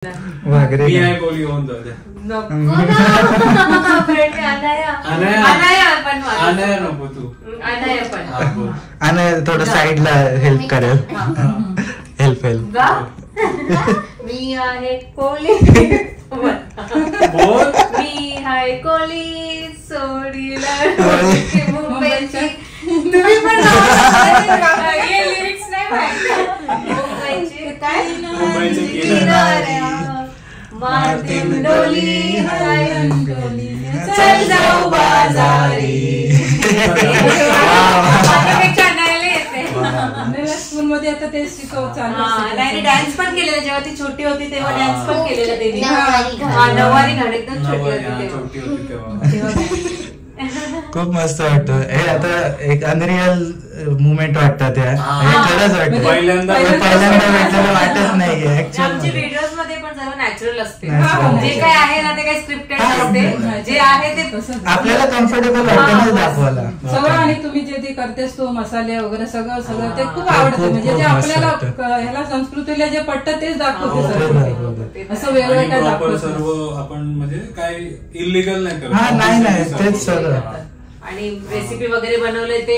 वगैरे मी आहे कोली होऊन जाऊ द्या. अनाया नको तू. अनाया थोडं साईडला हेल्प करेल. हेल्प मी आहे कोली. मी आहे कोली सोडीला मुंबईची. तुम्ही पण लिरिक्स नाही माहिती. मुंबईची किनारे मारतीन डोली चल जाऊ बाजारी. स्कूल मध्ये आता ते शिकवतात. नाही डान्स पण केलेला जेव्हा ती छोटी होती तेव्हा डान्स पण केलेला त्यांनी. नऊवारी घाट एकदम छोटी होती तेव्हा. खूप मस्त वाटतं हे. आता एक अनरियल मुवमेंट वाटतात या. खरंच वाटतं पहिल्यांदा भेटलेलं वाटत नाहीये. आमच्या व्हिडिओज मध्ये पण सर्व नॅचरल असते. जे काय आहे ना ते काही स्क्रिप्टेड नसते. जे आहे ते आपल्याला कम्फर्टेबल वाटतं ना दाखवायला सगळं. आणि तुम्ही जे ते करतेस तो मसाले वगैरे सगळं ते खूप आवडतं. म्हणजे जे आपल्याला ह्याला संस्कृतीला जे पटतं तेच दाखवते. असं वेगळं काय दाखवत सर्व आपण म्हणजे काय इलिगल नाही करत. नाही तेच सगळं. आणि रेसिपी वगैरे बनवले ते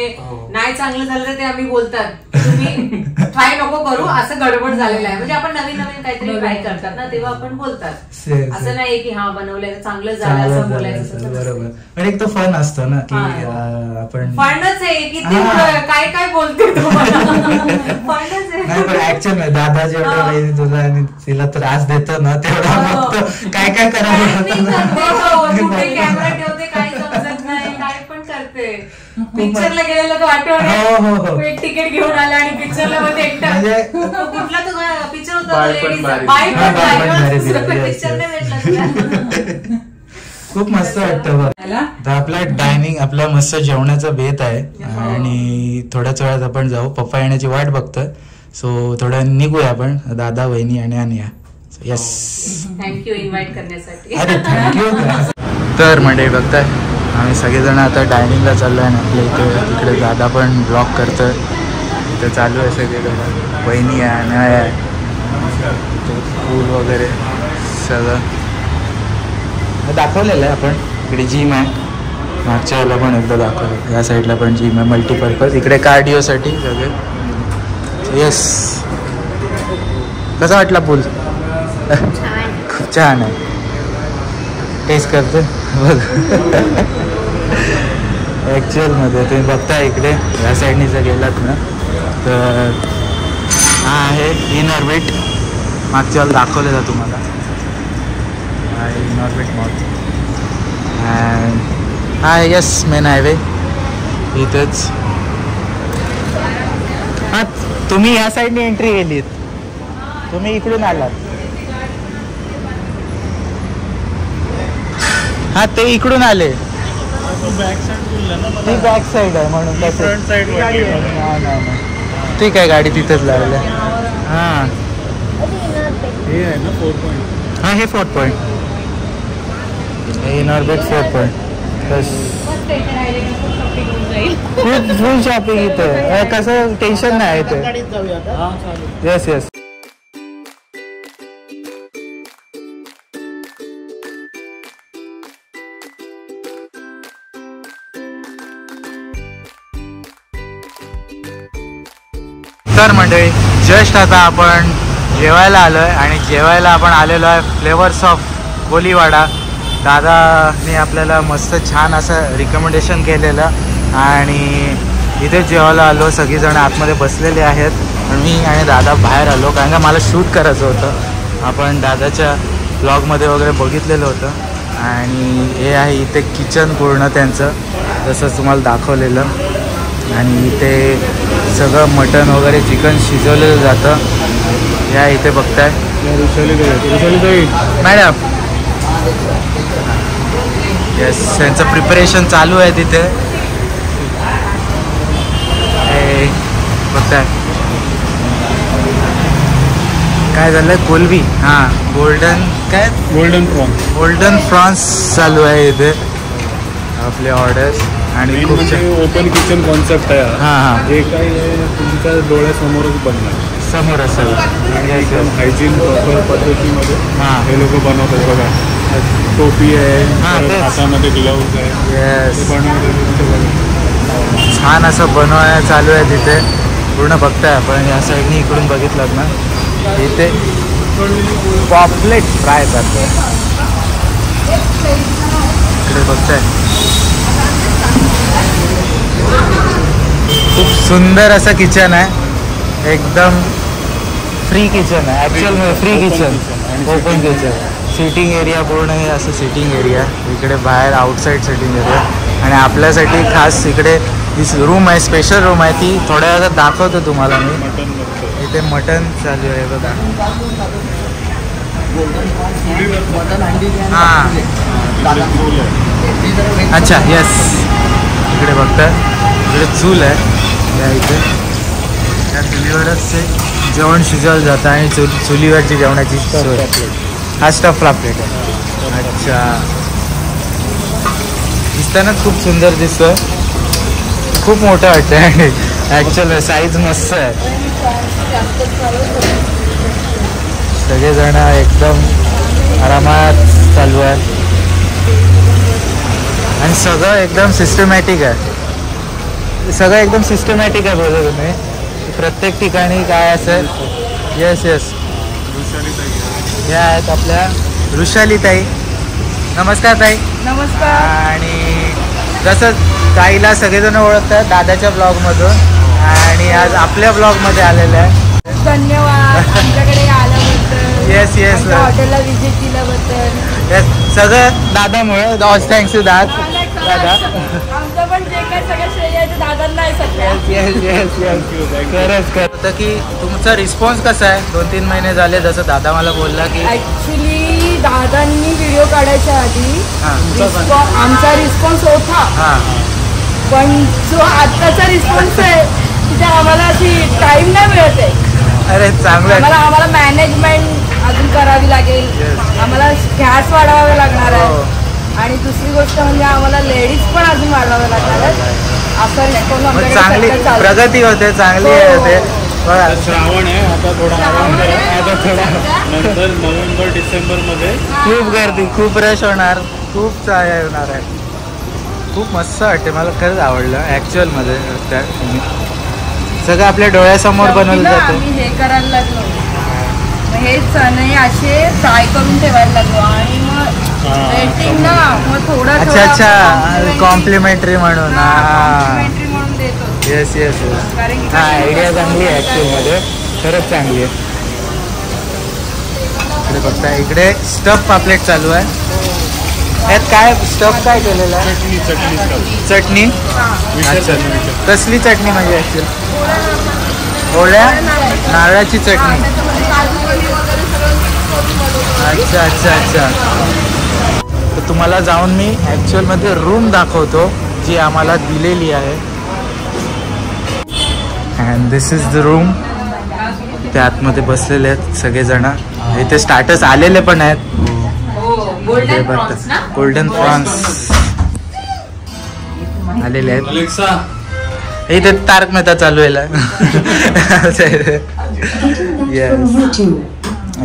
नाही चांगलं झालं तर ते आम्ही बोलतात तुम्ही ट्राय नको करू असं गडबड झालेलं आहे. म्हणजे आपण नवीन नवीन काहीतरी ट्राय करतात ना तेव्हा आपण बोलतात. असं नाही की हा बनवलंय चांगलं झालं असं बोलायचं. बरोबर. पण एक तो फन असतो ना की आपण फनच आहे की काय काय बोलते फनच आहे. नाही पण ऍक्च्युअल दादा जेवढं तुला आणि तिला त्रास देतो ना तेवढा काय काय करायला कॅमेरा ठेवते काही समजत नाही काय पण करते. पिक्चरला गेलेलं तो आठवण तिकीट घेऊन आला आणि पिक्चरला मध्ये एकटा कुठला तो पिक्चर होता पिक्चर नाही भेटला. खूप मस्त वाटतं बघ. आपला डायनिंग आपला मस्त जेवणाचा बेत आहे आणि थोड्याच वेळात आपण जाऊ. पप्पा येण्याची वाट बघतोय. सो थोडं निघूया आपण दादा वहिनी आणि अनिया. येस थँक्यू इन्व्हाइट करण्यासाठी. अरे थँक्यू. तर मंडळी बघताय आम्ही सगळेजण आता डायनिंगला चाललो आहे. आपल्या इथे तिकडे दादा पण ब्लॉग करतोय. इथं चालू आहे सगळीकडे. वहिनी आहे अनाया आहे फूल वगैरे सगळं दाखवलेलं आहे. आपण इकडे जिम आहे. मागच्या वेळेला पण एकदा दाखवलं. या साईडला पण जिम आहे मल्टीपर्पज. इकडे कार्डिओसाठी सगळे. येस कसा वाटला पूल? खूप छान आहे. टेस्ट करते बघ. ॲक्च्युअलमध्ये तुम्ही बघता इकडे या साईडनी जर गेलात ना तर हा आहे इन ऑर्बिट. मागच्या वेळेला दाखवलेला तुम्हाला इन ऑर्बिट मॉल. अँड हा येस मेन हायवे इथेच. हां तुम्ही या साईडनी एंट्री केलीत. तुम्ही इकडून आलात. हा ते इकडून आले. ती बॅक साईड आहे म्हणून ठीक आहे. गाडी तिथेच लावली. हां हे आहे ना 4 पॉईंट. हां हे 4 point in orbit 4 point. Full shopping इथे कसं टेन्शन नाही इथे. Yes yes. तर मंडळी जस्ट आता आपण जेवायला आलो आहे आणि जेवायला आपण आलेलो आहे फ्लेवर्स ऑफ कोलीवाडा. दादाने आपल्याला मस्त छान असं रिकमेंडेशन केलेलं आणि इथेच जेवायला आलो. सगळीजण आतमध्ये बसलेले आहेत आणि मी आणि दादा बाहेर आलो कारण का मला शूट करायचं होतं. आपण दादाच्या ब्लॉगमध्ये वगैरे बघितलेलं होतं. आणि हे आहे इथे किचन पूर्ण त्यांचं जसं तुम्हाला दाखवलेलं. आणि इथे सगळं मटण वगैरे चिकन शिजवलेलं जातं. या इथे बघताय मॅडम. येस त्यांचं प्रिपरेशन चालू आहे तिथे. बघताय काय झालं कोलबी. हां गोल्डन प्रॉन्स चालू आहे इथे आपले ऑर्डर्स. आणि खूप ओपन किचन कॉन्सेप्ट आहे. हां हे काय तुमच्या डोळ्यासमोरच बनणार. समोर असेल. हायजीन प्रॉपर पद्धतीमध्ये हे लोक बनवतात बघा. टोपी आहे, परत हातामध्ये ग्लव्ज आहे. येस, बनवतात. छान असं बनवायला चालू आहे तिथे. पूर्ण बघताय आपण या साईडनी इकडून बघितलं ना, इथे पॉपलेट फ्राय करतोय. इकडे बघताय खूप सुंदर असं किचन आहे. एकदम फ्री किचन आहे ॲक्च्युअल मध्ये. Free kitchen, open kitchen, sitting area पूर्ण हे असं सिटिंग एरिया. इकडे बाहेर आउटसाईड सिटिंग एरिया. आणि आपल्यासाठी खास इकडे ही रूम आहे, स्पेशल रूम आहे. ती थोड्या वेळात दाखवतो तुम्हाला मी. इथे मटन चालू आहे बघा. हां, अच्छा, येस. इकडे बघता इकडे चूल आहे. या इथे या चुलीवरच ते जेवण शिजवलं जातं आणि चुलीवरची जेवणाची सोय. हा स्टफला प्लेट आहे. अच्छा, दिसतानाच खूप सुंदर दिसतोय. खूप मोठं वाटतं आणि ॲक्च्युअल साईज मस्त आहे. सगळेजण एकदम आरामात चालू आहे आणि सगळं एकदम सिस्टमॅटिक आहे. सगळं एकदम सिस्टमॅटिक आहे बोलतो तुम्ही. प्रत्येक ठिकाणी काय असेल. येस येस, ह्या आहेत आपल्या वृषाली ताई. नमस्कार ताई. नमस्कार. आणि जसं ताईला सगळेजण ओळखतात दादाच्या ब्लॉगमधून, आणि आज आपल्या ब्लॉगमध्ये आलेलं आहे. धन्यवाद आमच्याकडे आल्याबद्दल. येस येस, हॉटेलला व्हिजिट दिल्याबद्दल. येस, सगळं दादामुळे. थँक्यू दादा. आमचं पण जे काय सगळं श्रेय आहे ते दादांना आहे सध्या. येस येस येस, खरंच होतं की तुमचा रिस्पॉन्स कसा आहे. 2-3 महिने झाले जसं दादा मला बोलला की ऍक्च्युली दादांनी व्हिडिओ काढायच्या आधी आमचा रिस्पॉन्स होता. हां, पण जो आत्ताचा रिस्पॉन्स आहे तिथे आम्हाला अशी टाइम नाही मिळत आहे. अरे चांगलं आहे. आम्हाला मॅनेजमेंट अजून करावी लागेल. आम्हाला गॅस वाढवावे लागणार आहे. आणि दुसरी गोष्ट म्हणजे आम्हाला लेडीज पण अजून वाढवावे लागणार आहेत. असा रिस्पॉन्स चांगली प्रगती होते, चांगली होते. बघा, श्रावण आहे आता, थोडा आराम करा. आता थोडा नंतर नोव्हेंबर डिसेंबरमध्ये खूप गर्दी, खूप रश होणार, खूप होणार आहे. खूप मस्त वाटते. मला खरंच आवडलं ॲक्च्युअलमध्ये. सगळं आपल्या डोळ्यासमोर बनवलं जातं. आम्ही हे करायला लागलो, हे चणे असे फ्राय करून ठेवायला लागलो. आणि मग रेटिंग ना मग थोडं अच्छा अच्छा, कॉम्प्लिमेंटरी म्हणून. कॉम्प्लिमेंटरी म्हणून देतो. येस येस येस, हां, आयडिया चांगली आहे ॲक्च्युअलमध्ये. खरंच चांगली आहे. इकडे बघता, इकडे स्टफ पापलेट चालू आहे. यात काय स्टफ काय केलेलं आहे. चटणी. अच्छा, कसली चटणी म्हणजे ॲक्च्युअली ओल्या नारळाची चटणी. अच्छा अच्छा अच्छा. तर तुम्हाला जाऊन मी ॲक्च्युअलमध्ये रूम दाखवतो जी आम्हाला दिलेली आहे. And this is the room. ते आतमध्ये बसलेले आहेत सगळेजण. इथे स्टार्टर्स आलेले पण आहेत. गोल्डन प्रॉन्स आलेले आहेत. इथे तारक मेहता चालू आहे.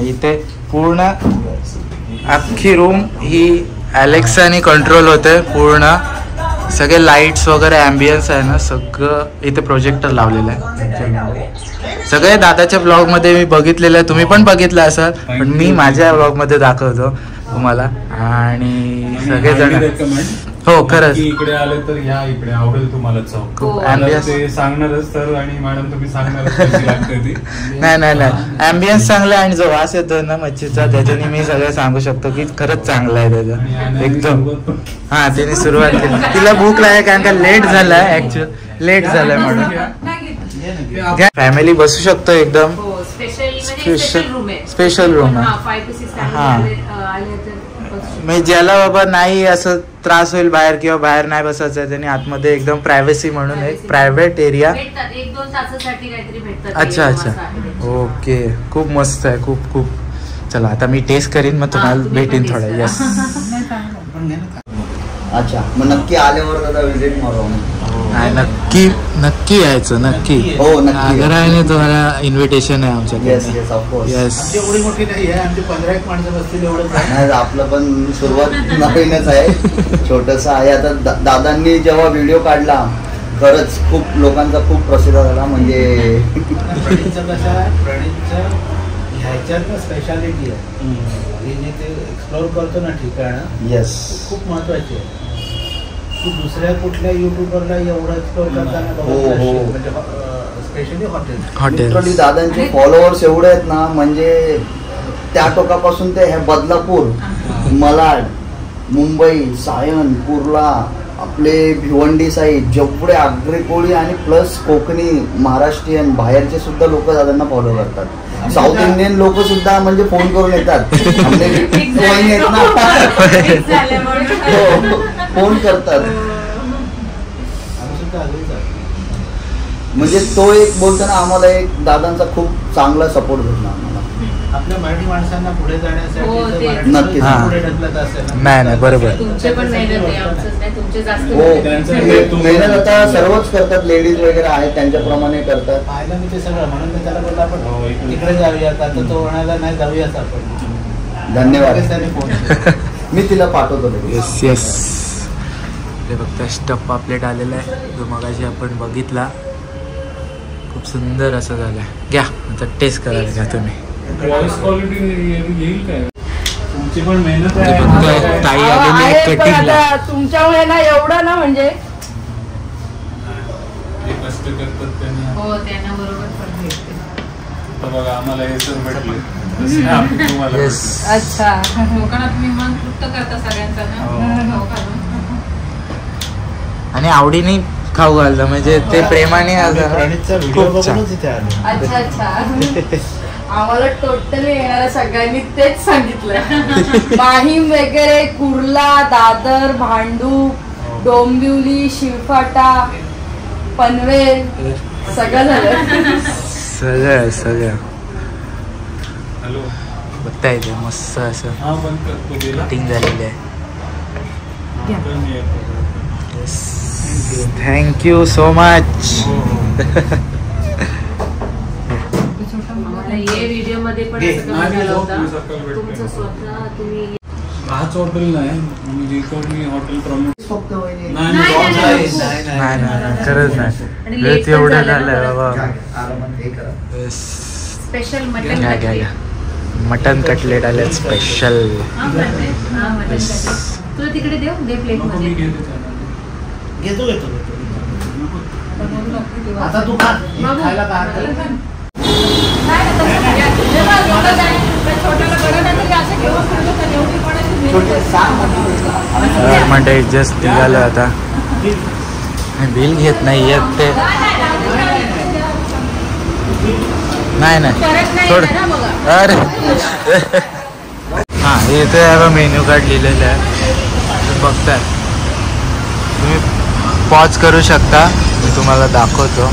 इथे पूर्ण अख्खी रूम ही अलेक्साने कंट्रोल होते. पूर्ण सगळे लाईट्स वगैरे ॲम्बियन्स आहे ना, सगळं इथे प्रोजेक्टर लावलेलं आहे. सगळे दादाच्या ब्लॉगमध्ये मी बघितलेलं आहे, तुम्ही पण बघितलं असाल, पण मी माझ्या ब्लॉगमध्ये दाखवतो तुम्हाला. आणि सगळेजण हो खरंच इकडे आले तर या इकडे आवडेल तुम्हाला चव. ते सांगणारच तर. आणि मॅडम तुम्ही सांगणारच. नाही नाही नाही, ॲम्बियन्स चांगला आहे आणि जो वास येतो ना मच्छीचा त्याच्याने मी सगळं सांगू शकतो की खरंच चांगला आहे त्याचा एकदम. हा, तिने सुरुवात केली. तिला भूक लागली कारण का लेट झालाय. ऍक्च्युअली लेट झालाय म्हणून फॅमिली बसू शकतो एकदम. स्पेशल रूम आहे. हा, म्हणजे ज्याला बाबा नाही असं त्रास होईल बाहेर किंवा बाहेर नाही बसायचं आहे त्यांनी आतमध्ये एकदम प्रायव्हसी म्हणून एक प्रायव्हेट एरिया. 1-2 तासासाठी काहीतरी भेटतात. अच्छा अच्छा, ओके. खूप मस्त आहे, खूप खूप. चला आता मी टेस्ट करीन, मग तुम्हाला भेटीन थोडा. येस. अच्छा, मग नक्की आल्यावर दादा विजिट मारू. नक्की नक्की यायचं नक्की. हो, नक्की. आग्रहाने तुम्हाला इन्व्हिटेशन आहे आमच्याकडे. Yes yes of course. येस. एवढी मोठी नाही आहे, आमची 15 एक माणसं बसतील एवढंच आहे. नाही आपलं पण सुरुवात नवीनच आहे, छोटस आहे. आता दादांनी जेव्हा व्हिडिओ काढला खरंच खूप लोकांचा खूप प्रसिद्ध झाला. म्हणजे प्रणीतचं कसं आहे, प्रणीतचं ह्याच्यात स्पेशालिटी आहे. हे जे ते एक्सप्लोर करतो ना ठिकाणं, येस खूप महत्वाची आहे. तू दुसऱ्या कुठल्या युट्यूबरला एवढं एक्सप्लोर करताना हो, हो. बघत नसशील. म्हणजे स्पेशली हॉटेल लिटरली दादांचे फॉलोअर्स एवढे आहेत ना, म्हणजे त्या टोकापासून ते ह्या बदलापूर, malaड, मुंबई, सायन, कुर्ला, आपले भिवंडी साईड, जेवढे आगरी कोळी आणि प्लस कोकणी, महाराष्ट्रीयन, बाहेरचे सुद्धा लोक दादांना फॉलो करतात. साऊथ इंडियन लोक सुद्धा म्हणजे फोन करून येतात, आपले कोणी येत ना, हो, फोन करतात. आम्ही सुद्धा आलोच आहे. म्हणजे तो एक बोलताना आम्हाला एक दादांचा खूप चांगला सपोर्ट भेटला आम्हाला. आपल्या मराठी माणसांना पुढे जाण्यासाठी हो, जर ते- मराठी नक्कीच. माणसं पुढे ढकलत असेल ना, नाही नाही बरोबर. तुमचे पण मेहनत आहे, आमचंच नाही, तुमचे जास्त हो, मेहनत आहे. मेहनत आता सर्वच करतात, लेडीज वगैरे आहेत त्यांच्याप्रमाणे करतात. पाहिलं मी ते सगळं, म्हणून मी त्याला बोललो आपण तिकडे जाऊयात. आता तो म्हणाला नाही जाऊयाच आपण. धन्यवाद. लगेच त्याने फोन केला. मी तिला पाठवतो लगेच. Yes yes. हे फक्त स्टफ पापलेट आलेला आहे जो मगाशी आपण बघितला. खूप सुंदर असं झालं आहे. घ्या आता टेस्ट करायला घ्या तुम्ही. व्हॉइस क्वालिटी येईल काय? तुमची पण मेहनत म्हणजे फक्त ताई आलेली आहे आहे, पण कटिंगला. आता तुमच्यामुळे ना एवढं ना म्हणजे कष्ट करतात त्यांनी. हो, त्यांना बरोबर पण भेटते. आता बघा आम्हाला हे सर भेटले. तसे आम्ही तुम्हाला येस. अच्छा लोकांना तुम्ही मन तृप्त करता सगळ्यांचा ना. हो का? आणि आवडीने खाऊ घाललं म्हणजे ते प्रेमाने प्रणीतचा व्हिडिओ खूप छान. बघूनच इथे आलो. अच्छा अच्छा. आम्हाला टोटली येणाऱ्या सगळ्यांनी तेच सांगितलं. माहीम वगैरे, कुर्ला, दादर, भांडूप, डोंबिवली, शिवफाटा, पनवेल सगळं झालं. सगळं सगळं हॅलो. बघता येते मस्त असं हा बंद करतो गेला. कटिंग झालेली आहे. कमी येतो. Thank you so much. आम्हाला हे व्हिडिओ मध्ये पण घे. असं नाही, कमी झालं जाऊ, होतं. तुम्ही सकाळी भेटले. तुमचं स्वतः तुम्ही हाच हॉटेल नाही, मी रिकव्हरी हॉटेल प्रमोट फक्त वहिनी. नाही, नाही, नाही नाही खरंच नाही. आणि वेळ late पण एवढं झालं झालंय ना. बाबा. आरामात हे करा. Yes. स्पेशल घ्या मटन घ्या घ्या. मटन कटलेट आले स्पेशल. Yes. तुला तिकडे देऊ दे प्लेट नको, मी मध्ये. घेतो घेतो. आता तू खा. खायला का हरकत नाही. मंडळी जस्ट निघालं आता. बिल घेत नाही येत ते. नाही नाही थोडं. अरे हां इथे आहे मेन्यू कार्ड लिहिलेलं आहे बघताय तुम्ही. पॉज करू शकता, मी तुम्हाला दाखवतो.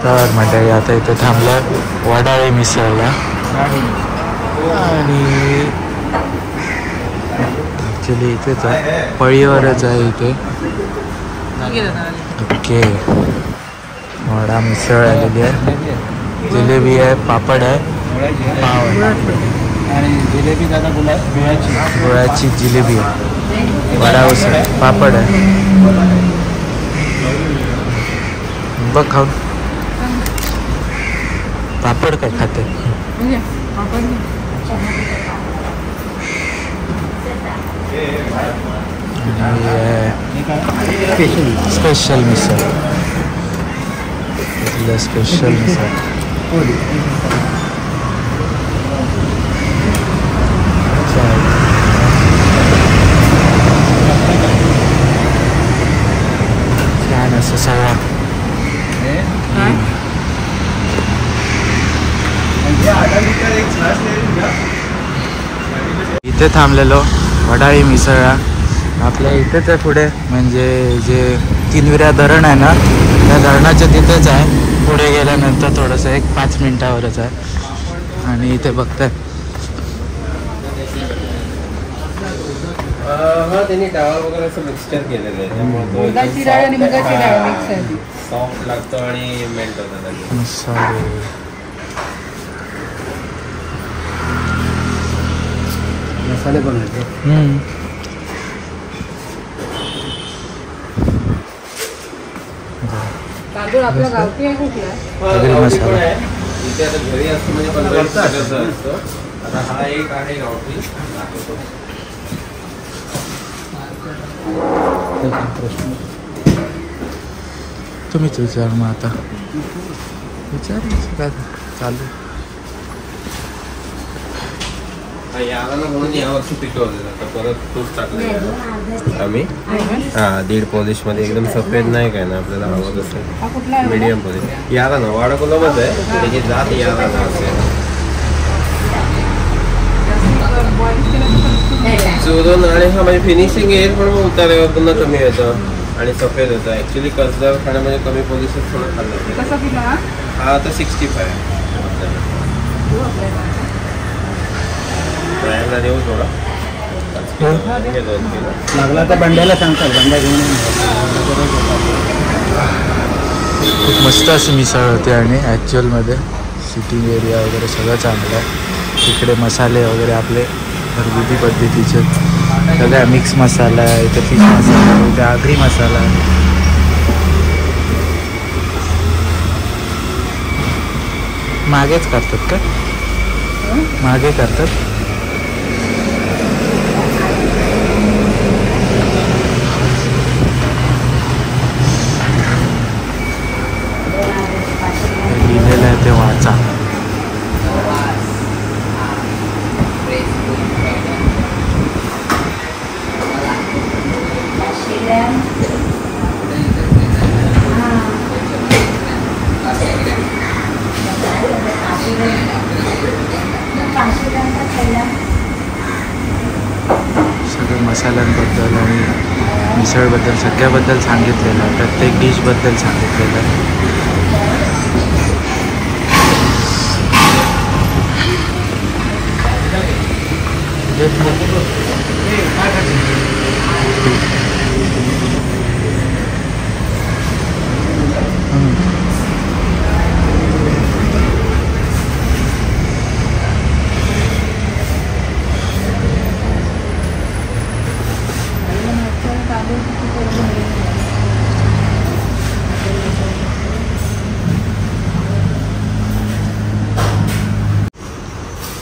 तर मंडळी आता इथे थांबलं वडाळी मिसळला. आणि ॲक्च्युली इथेच आहे, पळीवरच आहे इथे. ओके वडा मिसळ आलेली आहे, जिलेबी आहे, पापड आहे, पाव आहे आणि जिलेबी दादा गुळाची. गुळाची जिलेबी आहे, वडा उसळ आहे, पापड आहे. बघ खाऊन. पापड काय खाते? स्पेशल मिसळ. स्पेशल मिसळ. छान असं सगळं इथे थांबलेलो वडाळी मिसळ आपल्या इथेच आहे पुढे, म्हणजे जे किनविरा धरण आहे ना त्या धरणाच्या तिथेच आहे. पुढे गेल्यानंतर थोडंसं 1-5 मिनिटावरच आहे. आणि इथे बघताय हा त्यांनी डाळ वगैरे असं मिक्सचर केलेलं आहे त्यामुळे मुगाची डाळ आणि मुगाची डाळ मिक्स आहे. सॉफ्ट लागतं आणि मेल्ट होतं. मसाले मसाले बनवायचे. तांदूळ आपला गावठी आहे कुठला? इथे आता घरी असतं म्हणजे 15 असतं. आता हा एक आहे गावठी. तुम्हीच विचार मग आता विचारायचं काय चालू. याला म्हणून यावर्षी पिकवलेलं आता परत तूप टाकलं आम्ही. हा 1.5 पॉलिश मध्ये एकदम सफेद नाही काय ना आपल्याला हवं तसं मीडियम पॉलिश. याला ना वाडा कोलमच आहे त्याची जात याला ना असेल चुरून. आणि हा म्हणजे फिनिशिंग येईल पण मग उतार्यावर पुन्हा कमी येतं आणि सफेद होतं. ऍक्च्युली कसदार खाण्यामध्ये कमी पॉलिशच थोडं खाल्लं. हा आता 65 ट्रायलला देऊ थोडा लागला तर बंड्याला सांगतात, बंड्या घेऊन खूप मस्त अशी मिसळ होते. आणि ॲक्च्युअलमध्ये सिटिंग एरिया वगैरे सगळं चांगलं आहे. इकडे मसाले वगैरे आपले घरगुती पद्धतीचे सगळ्या मिक्स मसाला आहे. इथे फिश मसाला आहे, इथे आगरी मसाला आहे. मागेच करतात का? मागे करतात. लिहिलेलं आहे ते वाचा. सगळं मसाल्यांबद्दल आणि मिसळबद्दल सगळ्याबद्दल सांगितलेलं आहे. प्रत्येक डिशबद्दल सांगितलेलं आहे.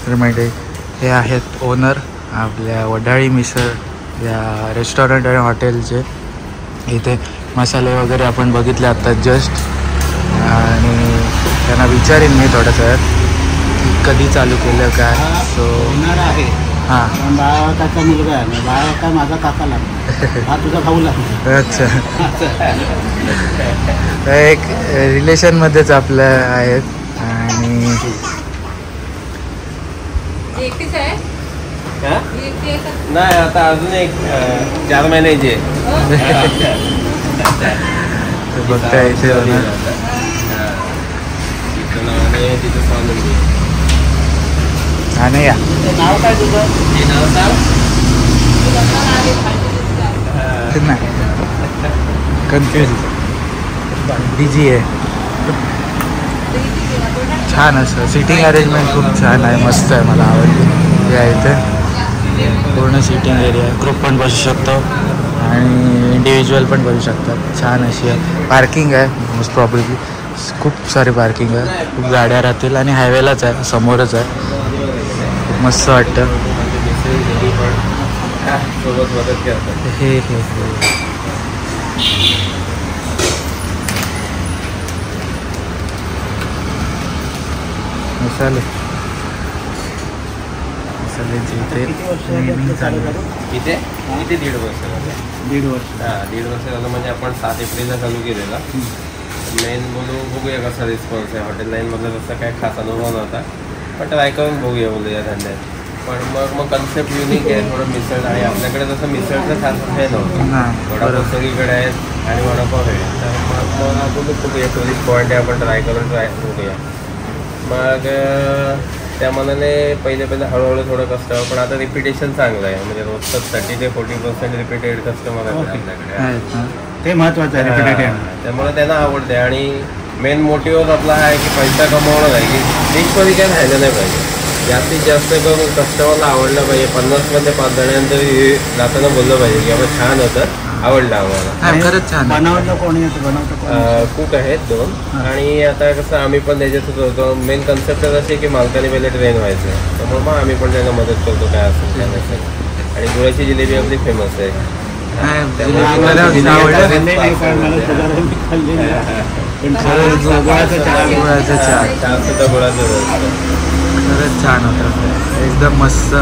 तर म्हणजे हे आहेत ओनर आपल्या वडाळी मिसळ या रेस्टॉरंट आणि हॉटेलचे. इथे मसाले वगैरे आपण बघितले आत्ता जस्ट. आणि त्यांना विचारीन मी थोड्याच वेळात की कधी चालू केलं काय. सो होणार आहे. हां बाळाचा मुलगा आहे, बाळा माझा काका लागतो, हा तुझा भाऊ लागतो. अच्छा. एक रिलेशनमध्येच आपलं आहेत. आणि एकटीच आहे? एकटी आहे का? नाही आता अजून एक 4 महिन्याची आहे. बघता इथे होणार. तिचं नाव आहे तिचं स्वानंदी. आणि या नाव काय तुझं? ते नाव सांग. नाही कन्फ्युज बिझी आहे. छान असं सिटिंग अरेंजमेंट खूप छान आहे, मस्त आहे, मला आवडली. या इथे पूर्ण सिटिंग एरिया, ग्रुप पण बसू शकतो आणि इंडिव्हिज्युअल पण बसू शकतात. छान अशी आहे. पार्किंग आहे मोस्ट प्रॉब्ली, खूप सारी पार्किंग आहे, खूप गाड्या राहतील आणि हायवेलाच आहे, समोरच आहे. खूप मस्त वाटतं. सोबत मदत करतात. हे मसाले मसाल्याचे इथे इथे 1.5 वर्ष झालं. 1.5 वर्ष. हां 1.5 वर्ष झालं म्हणजे आपण 7 एप्रिलला चालू केलेला. मेन म्हणून बघूया कसा रिस्पॉन्स आहे. हॉटेल लाईनमधला तसा काय खास अनुभव नव्हता, पण ट्राय करून बघूया बोलू या धंद्यात. पण मग कन्सेप्ट युनिक आहे थोडं मिसळ. आणि आपल्याकडे जसं मिसळचं खास हे नव्हतं, वडापाव सगळीकडे आहेत आणि वडापाव आहे. तर मग आपण खूप टुरिस्ट पॉईंट आहे, आपण ट्राय करूया. मग त्या मनाने पहिले हळूहळू थोडं कस्टमर, पण आता रिपिटेशन चांगलं आहे. म्हणजे रोजचं 30 ते 40% रिपीटेड कस्टमर आहे आपल्याकडे. ते महत्वाचं आहे रिपीटेड. त्यामुळे त्यांना आवडते. आणि मेन मोटिव्ह आपला हा आहे की पैसा कमवणं आहे, की डिशमध्ये काय राहिलं नाही पाहिजे. जास्तीत जास्त करून कस्टमरला आवडलं पाहिजे. 50 5 जणांतरी जाताना बोललं पाहिजे की बाबा छान होतं, आवडलं आम्हाला. खरंच छान. बनवलं कोणी कुक आहेत 2. आणि आता कसं आम्ही पण त्याच्यातच होतो. मेन कन्सेप्टच असे की मालकाने पहिले ट्रेन व्हायचं, त्यामुळे मग आम्ही पण त्यांना मदत करतो काय असेल त्यानुसार. आणि गुळाची जिलेबी आपली फेमस आहे. खरंच छान होतं, एकदम मस्त.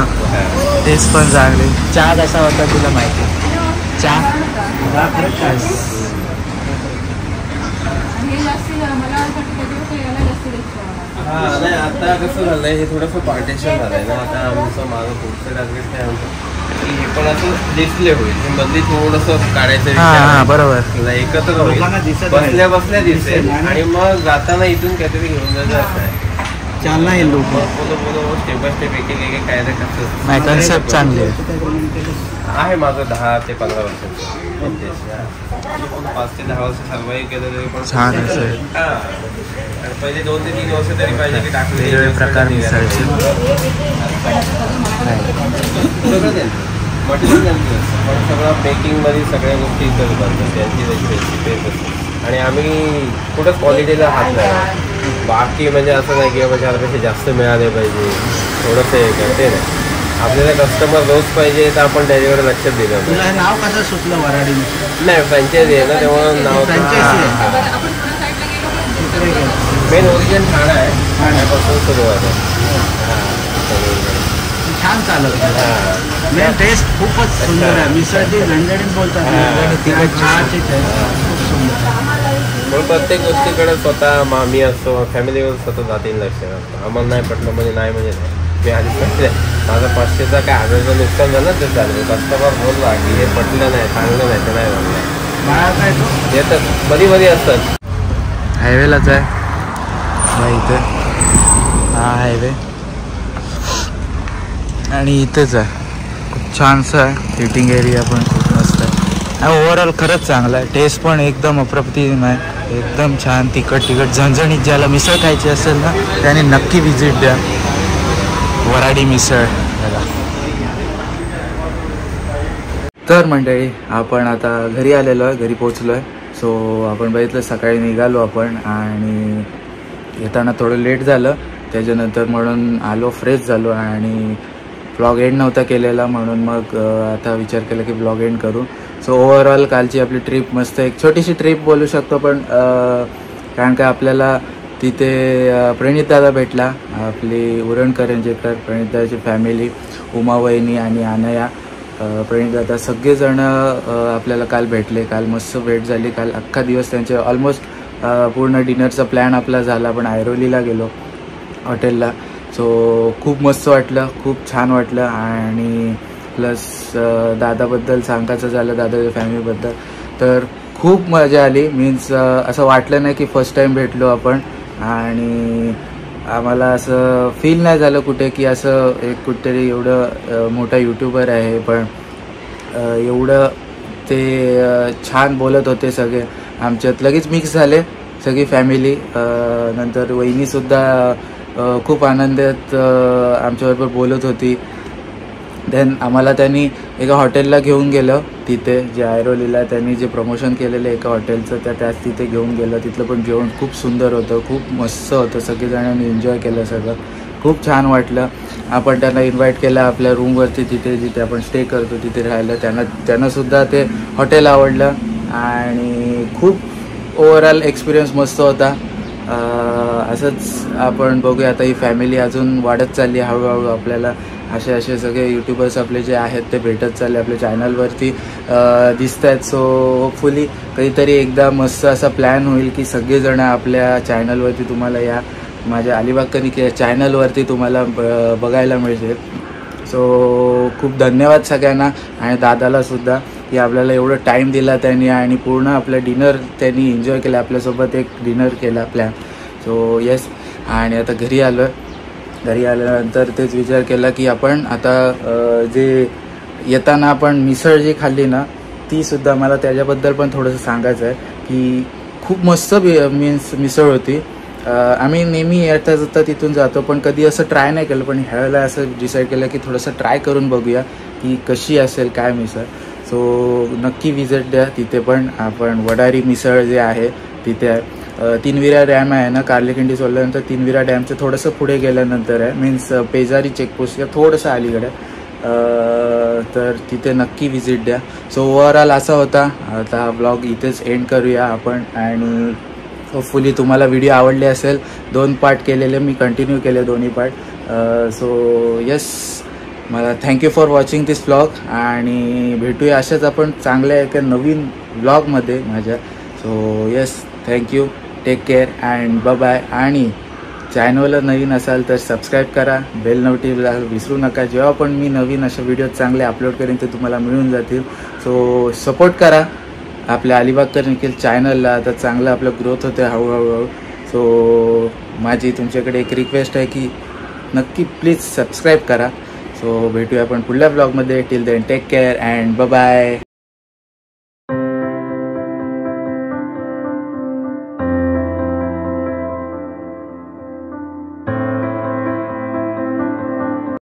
टेस्ट पण चांगली. चहा कसा होता तुला माहिती? चहा खरंच छान. नाही आता कसं झालंय, हे थोडंसं पार्टिशन झालंय ना. आता आमचं माझं पुढचं टार्गेट काय म्हणतो की हे पण असं डिस्प्ले होईल, हे मध्ये थोडंसं काढायचं. बरोबर, एकत्र होईल, बसल्या बसल्या दिसेल. आणि मग जाताना इथून काहीतरी घेऊन जायचं असं आहे. चालना येईल लोक. बोलो स्टेप बाय स्टेप एक काय कसं कन्सेप्ट चांगली आहे. माझं 10 ते 15 वर्ष 5 ते 10 वर्ष सर्वाईव्ह केलं तरी पण छान असेल. पहिले 2 ते 3 वर्ष तरी पाहिजे की टाकले वेगवेगळे प्रकार मिसळचे. मटेरियल त्यांचं असतं, पण सगळं मेकिंगमध्ये सगळ्या गोष्टी इतर करतात. त्यांची रेसिपी. आणि आम्ही कुठंच क्वालिटीला हात नाही. बाकी म्हणजे असं नाही की बाबा 4 पैसे जास्त मिळाले पाहिजे, थोडंसं हे करते नाही. आपल्याला कस्टमर रोज पाहिजे तर आपण त्याच्याकडे लक्ष दिलं. तुला नाव कसं सुचलं वराडी? नाही, फ्रँचायझी आहे ना, त्यामुळे नाव मेन ओरिजिन ठाणा आहे. ठाण्यापासून सुरुवात आहे. छान चालत. मेन टेस्ट खूपच सुंदर आहे. मिसळची झणझणीत बोलतात, चहाची टेस्ट खूप सुंदर. प्रत्येक गोष्टीकडे स्वतः मामी असतो, फॅमिलीवर स्वतः जातील लक्ष घालतो. आम्हाला नाही पटलं म्हणजे नाही म्हणजे नाही. मी आधी सांगितलं माझं 500चा काय 1000चं नुकसान झालं ते चालेल. कस्टमर बोलला की हे पटलं नाही, चांगलं नाही, ते नाही झालं. येतात मध्ये असतात. हायवेलाच आहे इथं, हा हायवे. आणि इथंच आहे, खूप छानसं आहे. सिटिंग एरिया पण खूप मस्त आहे. ओव्हरऑल खरंच चांगलं आहे. टेस्ट पण एकदम अप्रतिम आहे, एकदम छान. तिखट झणझणीत. ज्याला मिसळ खायची असेल ना त्याने नक्की विजिट द्या वराडी मिसळ. तर मंडळी, आपण आता घरी आलेलो आहे, घरी पोचलो आहे. सो आपण बघितलं सकाळी निघालो आपण, आणि येताना थोडं लेट झालं. त्याच्यानंतर म्हणून आलो, फ्रेश झालो. आणि ब्लॉग एंड नव्हता केलेला, म्हणून मग आता विचार केला की ब्लॉग एंड करू. सो ओव्हरऑल कालची आपली ट्रिप मस्त, एक छोटीशी ट्रिप बोलू शकतो. पण कारण का आपल्याला तिथे प्रणितदादा भेटला, आपली उरणकरंजेकर, प्रणितदादाची फॅमिली, उमावहिनी आणि अनया, प्रणितदादा सगळेजण आपल्याला काल भेटले. काल मस्त भेट झाली. काल अख्खा दिवस त्यांचे ऑलमोस्ट पूर्ण डिनरचा प्लॅन आपला झाला. आपण ऐरोलीला गेलो हॉटेलला. सो खूप मस्त वाटलं, खूप छान वाटलं. आणि प्लस दादाबद्दल सांगायचं झालं, दादाच्या फॅमिलीबद्दल तर खूप मजा आली. मीन्स असं वाटलं नाही की फर्स्ट टाईम भेटलो आपण. आणि आम्हाला असं फील नाही झालं कुठे की असं एक कुठेतरी एवढं मोठा यूट्यूबर आहे, पण एवढं ते छान बोलत होते सगळे. आमच्यात लगेच मिक्स झाले सगळी फॅमिली. नंतर वहिनीसुद्धा खूप आनंदात आमच्याबरोबर बोलत होती. देन आम्हाला त्यांनी एका हॉटेलला घेऊन गेलं, तिथे जे ऐरोलीला त्यांनी जे प्रमोशन केलेलं एका हॉटेलचं त्याच तिथे घेऊन गेलं. तिथलं पण जेवण खूप सुंदर होतं, खूप मस्त होतं. सगळेजणांनी एन्जॉय केलं, सगळं खूप छान वाटलं. आपण त्यांना इन्व्हाइट केलं आपल्या रूमवरती, तिथे जिथे आपण स्टे करतो तिथे राहिलं. त्यांनासुद्धा ते हॉटेल आवडलं. आणि खूप ओव्हरऑल एक्सपिरियन्स मस्त होता. असंच आपण बघूया. आता ही फॅमिली अजून वाढत चालली हळूहळू. आपल्याला असे सगळे यूट्यूबर्स आपले जे आहेत ते भेटत चालले, आपल्या चॅनलवरती दिसत आहेत. सो होपफुली काहीतरी एकदा मस्त असा प्लॅन होईल की सगळेजण आपल्या चॅनलवरती तुम्हाला, या माझ्या अलिबाग कनिक चॅनलवरती तुम्हाला बघायला मिळते. सो खूप धन्यवाद सगळ्यांना आणि दादाला सुद्धा की आपल्याला एवढं टाईम दिला त्यांनी आणि पूर्ण आपलं डिनर त्यांनी एन्जॉय केलं, आपल्यासोबत एक डिनर केला प्लॅन. So yes. आणि आता घरी आल्यानंतर तेच विचार केला की आपण आता जे येताना आपण मिसळ जी खाल्ली ना ती सुद्धा मला त्याच्याबद्दल पण थोडंसं सांगायचं आहे की खूप मस्त मीन्स मिसळ होती. आम्ही नेहमी येता जाता तिथून जातो पण कधी असं ट्राय नाही केलं, पण ह्यावेळेला असं डिसाईड केलं की थोडंसं ट्राय करून बघूया की कशी असेल काय मिसळ. सो नक्की विजिट द्या तिथे पण. आपण वडारी मिसळ जे आहे तिथे आहे. तीनविरा डॅम आहे ना, कार्लेखिंडी सोडल्यानंतर तीनविरा डॅमचं थोडंसं पुढे गेल्यानंतर आहे, मीन्स पेजारी चेकपोस्ट या थोडंसं अलीकडे. तर तिथे नक्की विजिट द्या. सो ओव्हरऑल असा होता. आता हा ब्लॉग इथेच एंड करूया आपण आणि होपफुली तुम्हाला व्हिडिओ आवडले असेल. 2 पार्ट केलेले मी, कंटिन्यू केले दोन्ही पार्ट. सो येस, मला thank you for watching this blog आणि भेटूया अशाच आपण चांगल्या एका नवीन ब्लॉगमध्ये माझ्या. So yes, thank you, take care and bye bye. आणि चॅनलला नवीन असाल तर सबस्क्राईब करा, बेल नोटिफिकेशन विसरू नका. जेव्हा पण मी नवीन अशा व्हिडिओ चांगले अपलोड करेन ते तुम्हाला मिळून जातील. सो सपोर्ट करा आपल्या अलिबागकर निखिल चॅनलला. आता चांगलं आपलं ग्रोथ होते हळूहळू. सो माझी तुमच्याकडे एक रिक्वेस्ट आहे की नक्की प्लीज सबस्क्राईब करा. सो भेटूया आपण पुढल्या ब्लॉगमध्ये. Till then take care and bye bye.